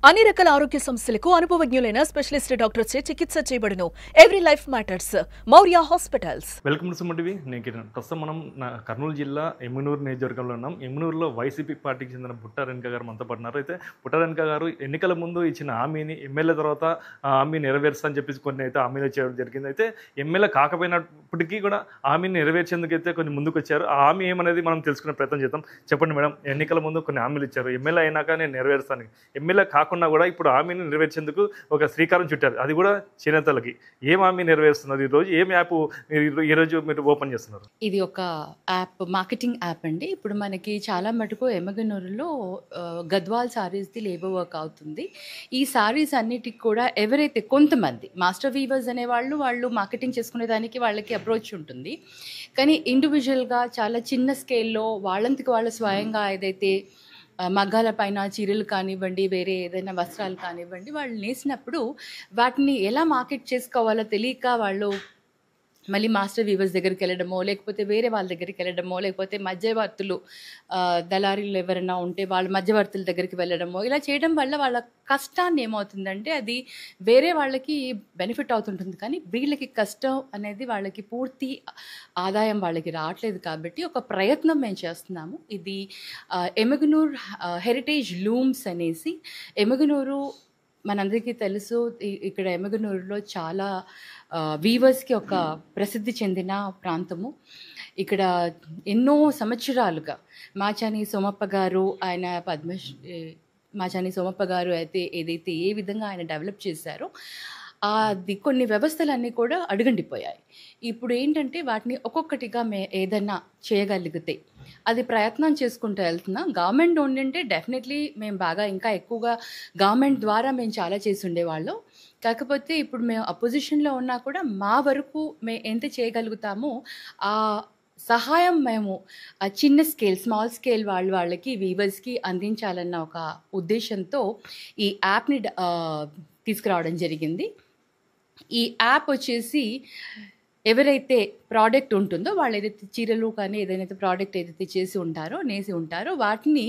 అన్ని రకాల ఆరోగ్య సమస్యలకు అనుభవజ్ఞులైన స్పెషలిస్ట్ డాక్టర్స్ చే చికిత్స చేయబడును. Every life matters. Maurya hospitals. Welcome to Suman TV. నేను కిరణ్. ప్రస్తుతం మనం కర్నూలు జిల్లా ఎమ్మిగనూరు నియోజకవర్గంలో ఉన్నాం. ఎమ్మిగనూరులో వైసీపీ పార్టీకి చెందిన బుట్ట రేణుక గారు మనతో పడినారు. అయితే బుట్ట రేణుక గారు ఎన్నికల ముందు ఇచ్చిన హామీని ఎమ్మెల్యే తర్వాత హామీ నెరవేరుస్తా అని చెప్పేసి కొన్ని అయితే హామీలు చేయడం జరిగింది. అయితే ఎమ్మెల్యే కాకపోయినప్పటికీ కూడా హామీని నెరవేర్చేందుకు అయితే కొన్ని ముందుకు వచ్చారు. ఆ హామీ ఏమనేది మనం తెలుసుకునే ప్రయత్నం చేద్దాం. చెప్పండి మేడం, ఎన్నికల ముందు కొన్ని హామీలు ఇచ్చారు, ఎమ్మెల్యే అయినాక నేను నెరవేరుస్తాను. ఎమ్మెల్యే కాకుండా కూడా ఇప్పుడు హామీని నెరవేర్చేందుకు ఒక శ్రీకారం చుట్టారు, అది కూడా చేనేతలకి. ఏం హామీ నెరవేరుస్తున్నారు ఈరోజు? ఏం యాప్ ఈరోజు మీరు ఓపెన్ చేస్తున్నారు? ఇది ఒక యాప్, మార్కెటింగ్ యాప్ అండి. ఇప్పుడు మనకి చాలా మటుకు ఎమ్మిగనూరులో గద్వాల్ సారీస్ది లేబర్ వర్క్ అవుతుంది. ఈ సారీస్ అన్నిటికి కూడా ఎవరైతే కొంతమంది మాస్టర్ వీవర్స్ వాళ్ళు మార్కెటింగ్ చేసుకునే దానికి వాళ్ళకి అప్రోచ్ ఉంటుంది. కానీ ఇండివిజువల్గా చాలా చిన్న స్కేల్లో వాళ్ళంతకు వాళ్ళు స్వయంగా ఏదైతే మగ్గాల పైన చీరలు కానివ్వండి, వేరే ఏదైనా వస్త్రాలు కానివ్వండి, వాళ్ళు నేసినప్పుడు వాటిని ఎలా మార్కెట్ చేసుకోవాలో తెలియక వాళ్ళు మళ్ళీ మాస్టర్ వీవర్స్ దగ్గరికి వెళ్ళడమో, లేకపోతే వేరే వాళ్ళ దగ్గరికి వెళ్ళడమో, లేకపోతే మధ్యవర్తులు దళారీలు ఎవరైనా ఉంటే వాళ్ళ మధ్యవర్తుల దగ్గరికి వెళ్ళడమో, ఇలా చేయడం వల్ల వాళ్ళ కష్టాన్ని ఏమవుతుందంటే అది వేరే వాళ్ళకి బెనిఫిట్ అవుతుంటుంది. కానీ వీళ్ళకి కష్టం అనేది వాళ్ళకి పూర్తి ఆదాయం వాళ్ళకి రావట్లేదు. కాబట్టి ఒక ప్రయత్నం మేము చేస్తున్నాము. ఇది ఎమ్మిగనూరు హెరిటేజ్ లూమ్స్ అనేసి. ఎమ్మిగనూరు మనందరికీ తెలుసు, ఇక్కడ ఎమ్మిగనూరులో చాలా వీవర్స్కి ఒక ప్రసిద్ధి చెందిన ప్రాంతము. ఇక్కడ ఎన్నో సంవత్సరాలుగా మాచాని సోమప్ప గారు, ఆయన మాచాని సోమప్ప గారు అయితే ఏదైతే ఏ విధంగా ఆయన డెవలప్ చేశారో అది కొన్ని వ్యవస్థలన్నీ కూడా అడుగంటిపోయాయి. ఇప్పుడు ఏంటంటే వాటిని ఒక్కొక్కటిగా ఏదైనా చేయగలిగితే అది ప్రయత్నం చేసుకుంటూ వెళ్తున్నాం. గవర్నమెంట్ ఉండింటే డెఫినెట్లీ మేము బాగా ఇంకా ఎక్కువగా గవర్నమెంట్ ద్వారా మేము చాలా చేసి ఉండేవాళ్ళం. కాకపోతే ఇప్పుడు మేము అపోజిషన్లో ఉన్నా కూడా మా వరకు మేము ఎంత చేయగలుగుతామో ఆ సహాయం మేము చిన్న స్కేల్, స్మాల్ స్కేల్ వాళ్ళకి వీవర్స్కి అందించాలన్న ఒక ఉద్దేశంతో ఈ యాప్ని తీసుకురావడం జరిగింది. ఈ యాప్ వచ్చేసి ఎవరైతే ప్రోడక్ట్ ఉంటుందో వాళ్ళు ఏదైతే చీరలు కానీ ఏదైతే ప్రోడక్ట్ ఏదైతే చేసి ఉంటారో, నేసి ఉంటారో వాటిని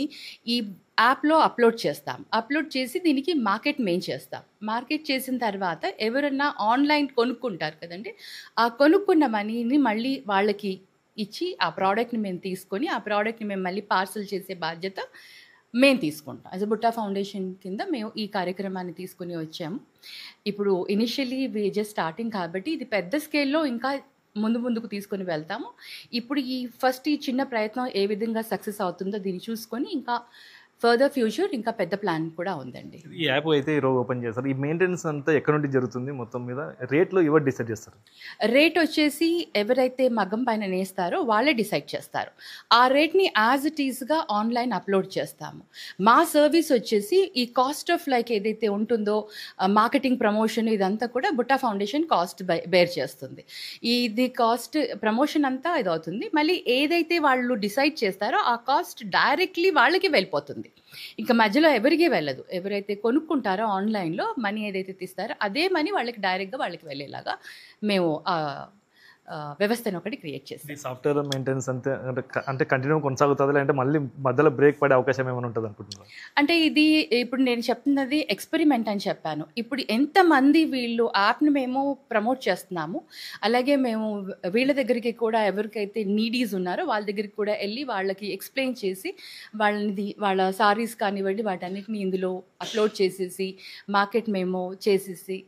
ఈ యాప్లో అప్లోడ్ చేస్తాం. అప్లోడ్ చేసి దీనికి మార్కెట్ మేము చేస్తాం. మార్కెట్ చేసిన తర్వాత ఎవరన్నా ఆన్లైన్ కొనుక్కుంటారు కదండి, ఆ కొనుక్కున్న మనీని మళ్ళీ వాళ్ళకి ఇచ్చి ఆ ప్రోడక్ట్ని మేము తీసుకొని ఆ ప్రోడక్ట్ని మేము మళ్ళీ పార్సల్ చేసే బాధ్యత మేము తీసుకుంటాం. యాజ్ అ బుట్టా ఫౌండేషన్ కింద మేము ఈ కార్యక్రమాన్ని తీసుకుని వచ్చాము. ఇప్పుడు ఇనిషియలీ వి జస్ట్ స్టార్టింగ్ కాబట్టి ఇది పెద్ద స్కేల్లో ఇంకా ముందుకు తీసుకొని వెళ్తాము. ఇప్పుడు ఈ చిన్న ప్రయత్నం ఏ విధంగా సక్సెస్ అవుతుందో దీన్ని చూసుకొని ఇంకా ఫర్దర్ ఫ్యూచర్ ఇంకా పెద్ద ప్లాన్ కూడా ఉందండి. ఈ యాప్ అయితే ఈరోజు ఓపెన్ చేస్తారు. ఈ మెయింటెనెన్స్ అంతా ఎక్కడ నుండి జరుగుతుంది? మొత్తం మీద రేట్లో ఎవరు డిసైడ్ చేస్తారు? రేట్ వచ్చేసి ఎవరైతే మగ్గం పైన నేస్తారో వాళ్ళే డిసైడ్ చేస్తారు. ఆ రేట్ని యాజ్ ఇట్ ఈస్గా ఆన్లైన్ అప్లోడ్ చేస్తాము. మా సర్వీస్ వచ్చేసి ఈ కాస్ట్ ఆఫ్ లైక్ ఏదైతే ఉంటుందో మార్కెటింగ్, ప్రమోషన్ ఇదంతా కూడా బుట్టా ఫౌండేషన్ కాస్ట్ బేర్ చేస్తుంది. ఇది కాస్ట్ ప్రమోషన్ అంతా ఇది అవుతుంది. మళ్ళీ ఏదైతే వాళ్ళు డిసైడ్ చేస్తారో ఆ కాస్ట్ డైరెక్ట్లీ వాళ్ళకి వెళ్ళిపోతుంది. ఇంకా మధ్యలో ఎవరికి వెళ్ళదు. ఎవరైతే కొనుక్కుంటారో ఆన్లైన్లో మనీ ఏదైతే తీస్తారో అదే మనీ వాళ్ళకి డైరెక్ట్గా వాళ్ళకి వెళ్ళేలాగా మేము వ్యవస్థను ఒకటి క్రియేట్ చేస్తాం. సాఫ్ట్వేర్ మెయింటెనెన్స్ అంటే కంటిన్యూ కొనసాగుతుంది, అంటే మళ్ళీ మధ్యలో బ్రేక్ పడే అవకాశం ఏమైనా ఉంటుంది అనుకుంటున్నారు? అంటే ఇది ఇప్పుడు నేను చెప్తున్నది ఎక్స్పెరిమెంట్ అని చెప్పాను. ఇప్పుడు ఎంతమంది వీళ్ళు యాప్ని మేము ప్రమోట్ చేస్తున్నాము, అలాగే మేము వీళ్ళ దగ్గరికి కూడా ఎవరికైతే నీడీస్ ఉన్నారో వాళ్ళ దగ్గరికి కూడా వెళ్ళి వాళ్ళకి ఎక్స్ప్లెయిన్ చేసి వాళ్ళ సారీస్ కానివ్వండి వాటన్నిటిని ఇందులో అప్లోడ్ చేసేసి మార్కెట్ మేము చేసేసి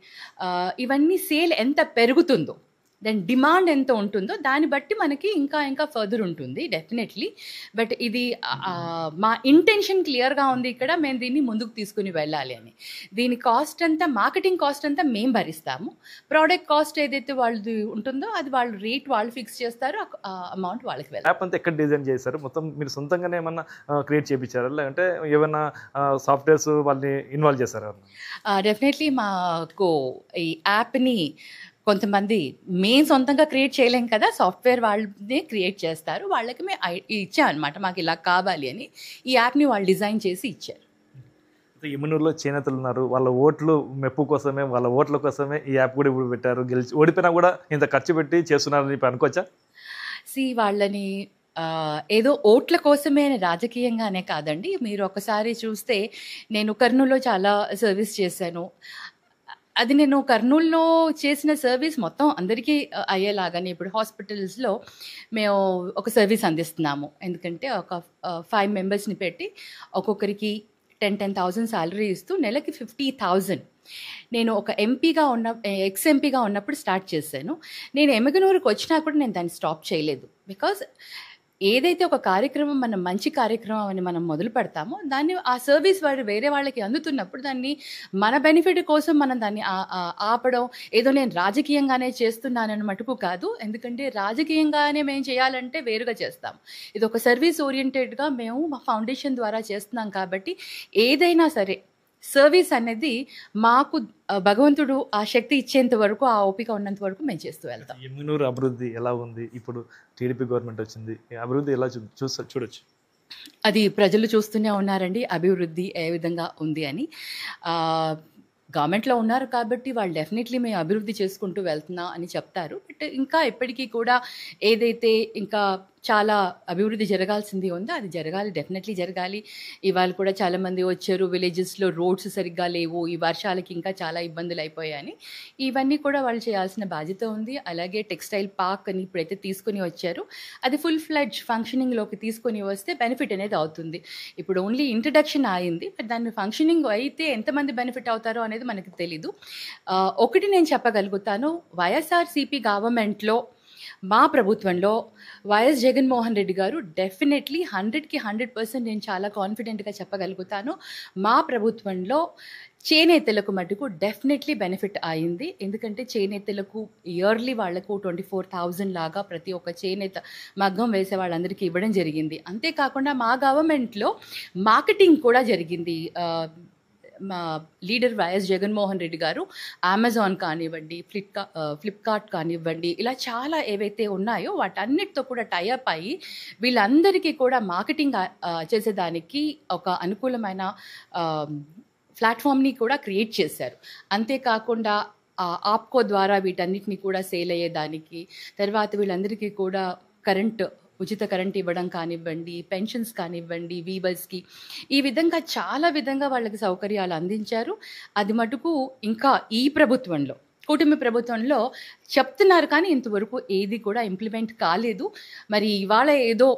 ఇవన్నీ సేల్ ఎంత పెరుగుతుందో, దెన్ డిమాండ్ ఎంత ఉంటుందో దాన్ని బట్టి మనకి ఇంకా ఫర్దర్ ఉంటుంది డెఫినెట్లీ. బట్ ఇది మా ఇంటెన్షన్ క్లియర్గా ఉంది. ఇక్కడ మేము దీన్ని ముందుకు తీసుకుని వెళ్ళాలి అని. దీని కాస్ట్ అంతా, మార్కెటింగ్ కాస్ట్ అంతా మేము భరిస్తాము. ప్రోడక్ట్ కాస్ట్ ఏదైతే వాళ్ళది ఉంటుందో అది వాళ్ళు రేట్ వాళ్ళు ఫిక్స్ చేస్తారో ఆ అమౌంట్ వాళ్ళకి వెళ్ళాలి. యాప్ అంతా ఎక్కడ డిజైన్ చేశారు? మొత్తం మీరు సొంతంగానే ఏమన్నా క్రియేట్ చేయించారా, లేదంటే ఏమైనా సాఫ్ట్వేర్స్ వాళ్ళని ఇన్వాల్వ్ చేశారా? డెఫినెట్లీ మాకు ఈ యాప్ని కొంతమంది మేము సొంతంగా క్రియేట్ చేయలేం కదా, సాఫ్ట్వేర్ వాళ్ళని క్రియేట్ చేస్తారు. వాళ్ళకి మేము ఇచ్చామన్నమాట, మాకు ఇలా కావాలి అని. ఈ యాప్ని వాళ్ళు డిజైన్ చేసి ఇచ్చారు. ఎమ్మిగనూరులో చేనేతలు ఉన్నారు, వాళ్ళ ఓట్లు మెప్పు కోసమే, వాళ్ళ ఓట్ల కోసమే ఈ యాప్ కూడా ఇప్పుడు పెట్టారు. ఓడిపోయినా కూడా ఇంత ఖర్చు పెట్టి చేస్తున్నారని అనుకోవచ్చా? వాళ్ళని ఏదో ఓట్ల కోసమే అని రాజకీయంగానే కాదండి. మీరు ఒకసారి చూస్తే నేను కర్నూలులో చాలా సర్వీస్ చేశాను. అది నేను కర్నూలులో చేసిన సర్వీస్ మొత్తం అందరికీ అయ్యేలాగానే ఇప్పుడు హాస్పిటల్స్‌లో మేము ఒక సర్వీస్ అందిస్తున్నాము. ఎందుకంటే ఒక 5 మెంబర్స్‌ని పెట్టి ఒక్కొక్కరికి 10,000 సాలరీ ఇస్తూ నెలకి 50,000. నేను ఒక ఎక్స్ ఎంపీగా ఉన్నప్పుడు స్టార్ట్ చేశాను. నేను ఎమ్మిగనూరుకి వచ్చినా కూడా నేను దాన్ని స్టాప్ చేయలేదు. బికాజ్ ఏదైతే ఒక కార్యక్రమం మనం మంచి కార్యక్రమం అని మనం మొదలు పెడతామో దాన్ని ఆ సర్వీస్ వేరే వాళ్ళకి అందుతున్నప్పుడు దాన్ని మన బెనిఫిట్ కోసం మనం దాన్ని ఆపడం ఏదో నేను రాజకీయంగానే చేస్తున్నానని మటుకు కాదు. ఎందుకంటే రాజకీయంగానే మేము చేయాలంటే వేరుగా చేస్తాం. ఇది ఒక సర్వీస్ ఓరియంటెడ్గా మేము మా ఫౌండేషన్ ద్వారా చేస్తున్నాం కాబట్టి ఏదైనా సరే సర్వీస్ అనేది మాకు భగవంతుడు ఆ శక్తి ఇచ్చేంత వరకు, ఆ ఓపిక ఉన్నంత వరకు మేము చేస్తూ వెళ్తాం. ఎమ్మిగనూరు అభివృద్ధి ఎలా ఉంది? ఇప్పుడు టీడీపీ గవర్నమెంట్ వచ్చింది, అభివృద్ధి ఎలా చూడొచ్చు? అది ప్రజలు చూస్తూనే ఉన్నారండి అభివృద్ధి ఏ విధంగా ఉంది అని. గవర్నమెంట్లో ఉన్నారు కాబట్టి వాళ్ళు డెఫినెట్లీ మేము అభివృద్ధి చేసుకుంటూ వెళ్తున్నాం అని చెప్తారు. బట్ ఇంకా ఎప్పటికీ కూడా ఏదైతే ఇంకా చాలా అభివృద్ధి జరగాల్సింది ఉందో అది జరగాలి, డెఫినెట్లీ జరగాలి. ఇవాళ కూడా చాలామంది వచ్చారు, విలేజెస్లో రోడ్స్ సరిగ్గా లేవు, ఈ వర్షాలకి ఇంకా చాలా ఇబ్బందులు అయిపోయాయని. ఇవన్నీ కూడా వాళ్ళు చేయాల్సిన బాధ్యత ఉంది. అలాగే టెక్స్టైల్ పార్క్ అని ఇప్పుడైతే తీసుకుని వచ్చారు, అది ఫుల్ ఫ్లెడ్జ్ ఫంక్షనింగ్లోకి తీసుకొని వస్తే బెనిఫిట్ అనేది అవుతుంది. ఇప్పుడు ఓన్లీ ఇంట్రడక్షన్ అయింది, బట్ దాన్ని ఫంక్షనింగ్ అయితే ఎంతమంది బెనిఫిట్ అవుతారో అనేది మనకు తెలీదు. ఒకటి నేను చెప్పగలుగుతాను, వైఎస్ఆర్సీపీ గవర్నమెంట్లో మా ప్రభుత్వంలో వైఎస్ జగన్మోహన్ రెడ్డి గారు డెఫినెట్లీ 100కి 100% నేను చాలా కాన్ఫిడెంట్గా చెప్పగలుగుతాను. మా ప్రభుత్వంలో చేనేతలకు మటుకు డెఫినెట్లీ బెనిఫిట్ అయింది. ఎందుకంటే చేనేతలకు ఇయర్లీ వాళ్లకు 24,000 లాగా ప్రతి ఒక్క చేనేత మగ్గం వేసే వాళ్ళందరికీ ఇవ్వడం జరిగింది. అంతేకాకుండా మా గవర్నమెంట్లో మార్కెటింగ్ కూడా జరిగింది. మా లీడర్ వైఎస్ జగన్మోహన్ రెడ్డి గారు అమెజాన్ కానివ్వండి, ఫ్లిప్కార్ట్ కానివ్వండి, ఇలా చాలా ఏవైతే ఉన్నాయో వాటన్నిటితో కూడా టైఅప్ అయ్యి వీళ్ళందరికీ కూడా మార్కెటింగ్ చేసేదానికి ఒక అనుకూలమైన ప్లాట్ఫామ్ని కూడా క్రియేట్ చేశారు. అంతేకాకుండా ఆప్కో ద్వారా వీటన్నిటిని కూడా సేల్ అయ్యేదానికి, తర్వాత వీళ్ళందరికీ కూడా ఉచిత కరెంట్ ఇవ్వడం కానివ్వండి, పెన్షన్స్ కానివ్వండి, వీవర్స్కి, ఈ విధంగా చాలా విధంగా వాళ్ళకి సౌకర్యాలు అందించారు. అది మటుకు ఇంకా ఈ ప్రభుత్వంలో, కూటమి ప్రభుత్వంలో చెప్తున్నారు కానీ ఇంతవరకు ఏది కూడా ఇంప్లిమెంట్ కాలేదు. మరి ఇవాళ ఏదో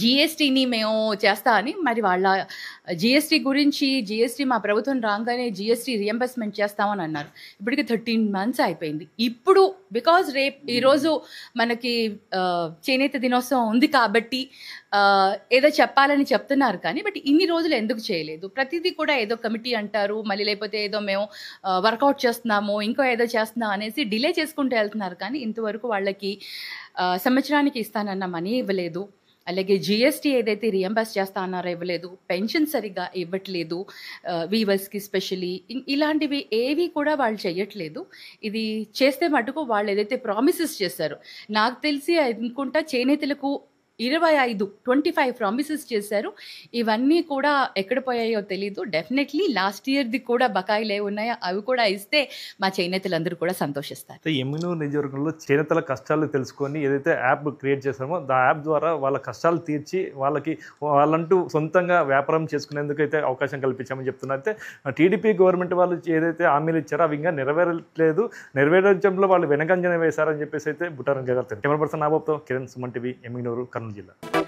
జిఎస్టీని మేము చేస్తా అని, మరి వాళ్ళ జిఎస్టీ మా ప్రభుత్వం రాగానే జిఎస్టీ రియంబర్స్మెంట్ చేస్తామని అన్నారు. ఇప్పటికి 13 months అయిపోయింది. ఇప్పుడు బికాజ్ ఈరోజు మనకి చేనేత దినోత్సవం ఉంది కాబట్టి ఏదో చెప్పాలని చెప్తున్నారు కానీ బట్ ఇన్ని రోజులు ఎందుకు చేయలేదు? ప్రతిదీ కూడా ఏదో కమిటీ అంటారు, మళ్ళీ లేకపోతే ఏదో మేము వర్కౌట్ చేస్తున్నాము, ఇంకో ఏదో చేస్తున్నాం అనేసి డిలే చేసుకుంటూ వెళ్తున్నారు. కానీ ఇంతవరకు వాళ్ళకి సంవత్సరానికి ఇస్తానన్న మనీ ఇవ్వలేదు. అలాగే జిఎస్టీ ఏదైతే రియంబర్స్ చేస్తా అన్నారో ఇవ్వలేదు, పెన్షన్ సరిగ్గా ఇవ్వట్లేదు, వీవర్స్కి స్పెషలీ ఇలాంటివి ఏవి కూడా వాళ్ళు చేయట్లేదు. ఇది చేస్తే మటుకు వాళ్ళు ఏదైతే ప్రామిసెస్ చేశారో, నాకు తెలిసి అనుకుంటా చేనేతలకు 25 ప్రామిసెస్ చేశారు. ఇవన్నీ కూడా ఎక్కడ పోయాయో తెలీదు. డెఫినెట్లీ లాస్ట్ ఇయర్ది కూడా బకాయిలు ఏ ఉన్నాయో అవి కూడా ఇస్తే మా చేనేతలందరూ కూడా సంతోషిస్తారు. ఎమ్మిగనూరు నియోజకవర్గంలో చేనేతల కష్టాలు తెలుసుకొని ఏదైతే యాప్ క్రియేట్ చేశామో ఆ యాప్ ద్వారా వాళ్ళ కష్టాలు తీర్చి వాళ్ళంటూ సొంతంగా వ్యాపారం చేసుకునేందుకు అయితే అవకాశం కల్పించామని చెప్తున్నారు. అయితే టీడీపీ గవర్నమెంట్ వాళ్ళు ఏదైతే హామీలు ఇచ్చారో అవి ఇంకా నెరవేరట్లేదు, నెరవేర్చడంలో వాళ్ళు వెనకంజన వేశారని చెప్పేసి అయితే బుట్టారంక గారు. కెమెరా పర్సన్ నాబాబుతో కిరణ్, సుమన్ టీవీ, ఎమ్మిగనూరు, కర్నూలు జిల్లా.